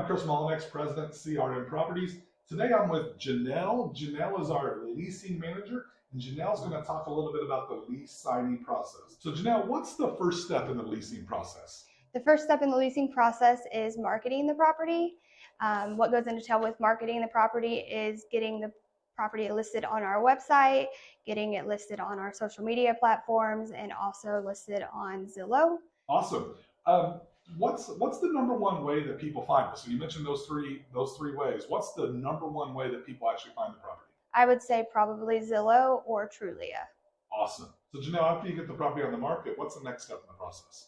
I'm Chris Mullinex, President, CRM Properties. Today I'm with Jennelle. Jennelle is our Leasing Manager, and Jennelle's going to talk a little bit about the lease signing process. So Jennelle, what's the first step in the leasing process? The first step in the leasing process is marketing the property. What goes into detail with marketing the property is getting the property listed on our website, getting it listed on our social media platforms, and also listed on Zillow. Awesome. What's the number one way that people find us? So you mentioned those three ways. What's the number one way that people actually find the property? I would say probably Zillow or Trulia. Awesome. So Jennelle, after you get the property on the market, what's the next step in the process?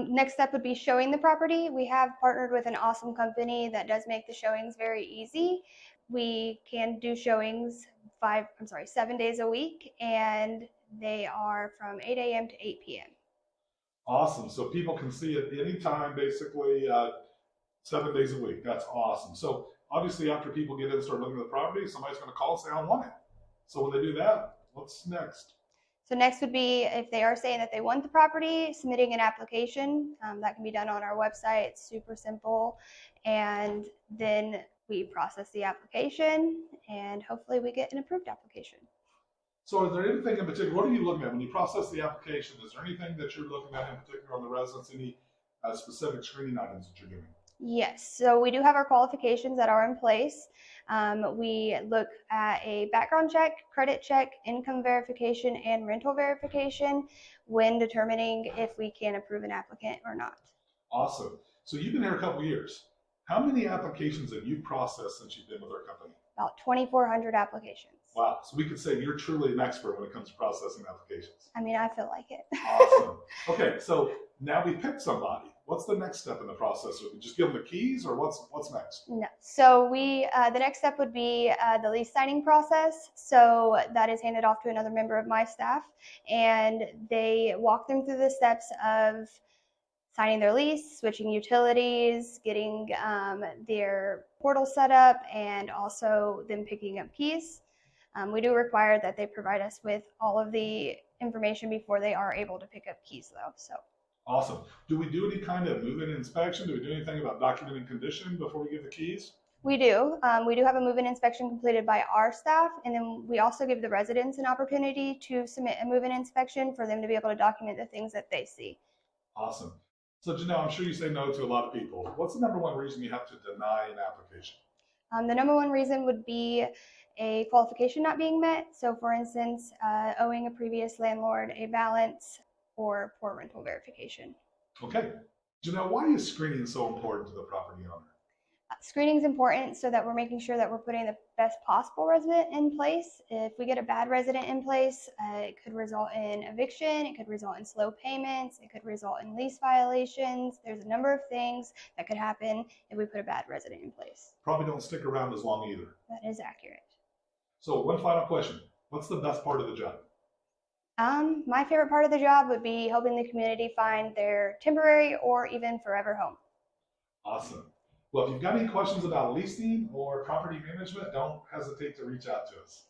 Next step would be showing the property. We have partnered with an awesome company that does make the showings very easy. We can do showings 7 days a week, and they are from 8 a.m. to 8 p.m. Awesome. So people can see it anytime, basically 7 days a week. That's awesome. So obviously after people get in and start looking at the property, somebody's going to call and say, I want it. So when they do that, what's next? So next would be, if they are saying that they want the property, submitting an application. That can be done on our website. It's super simple. And then we process the application, and hopefully we get an approved application. So is there anything in particular, what are you looking at when you process the application? Is there anything that you're looking at in particular on the residence, any specific screening items that you're doing? Yes, so we do have our qualifications that are in place. We look at a background check, credit check, income verification, and rental verification when determining if we can approve an applicant or not. Awesome. So you've been here a couple of years. How many applications have you processed since you've been with our company? About 2,400 applications. Wow. So we could say you're truly an expert when it comes to processing applications. I mean, I feel like it. Awesome. Okay, so now we picked somebody. What's the next step in the process? Or we just give them the keys, or what's next? No. So the next step would be the lease signing process. So that is handed off to another member of my staff, and they walk them through the steps of signing their lease, switching utilities, getting their portal set up, and also them picking up keys. We do require that they provide us with all of the information before they are able to pick up keys, though. So. Awesome. Do we do any kind of move-in inspection? Do we do anything about documenting condition before we give the keys? We do. We do have a move-in inspection completed by our staff, and then we also give the residents an opportunity to submit a move-in inspection for them to be able to document the things that they see. Awesome. So Jennelle, I'm sure you say no to a lot of people. What's the number one reason you have to deny an application? The number one reason would be a qualification not being met. So for instance, owing a previous landlord a balance or poor rental verification. Okay. Jennelle, why is screening so important to the property owner? Screening is important so that we're making sure that we're putting the best possible resident in place. If we get a bad resident in place, it could result in eviction, it could result in slow payments, it could result in lease violations. There's a number of things that could happen if we put a bad resident in place. Probably don't stick around as long either. That is accurate. So one final question. What's the best part of the job? My favorite part of the job would be helping the community find their temporary or even forever home. Awesome. Well, if you've got any questions about leasing or property management, don't hesitate to reach out to us.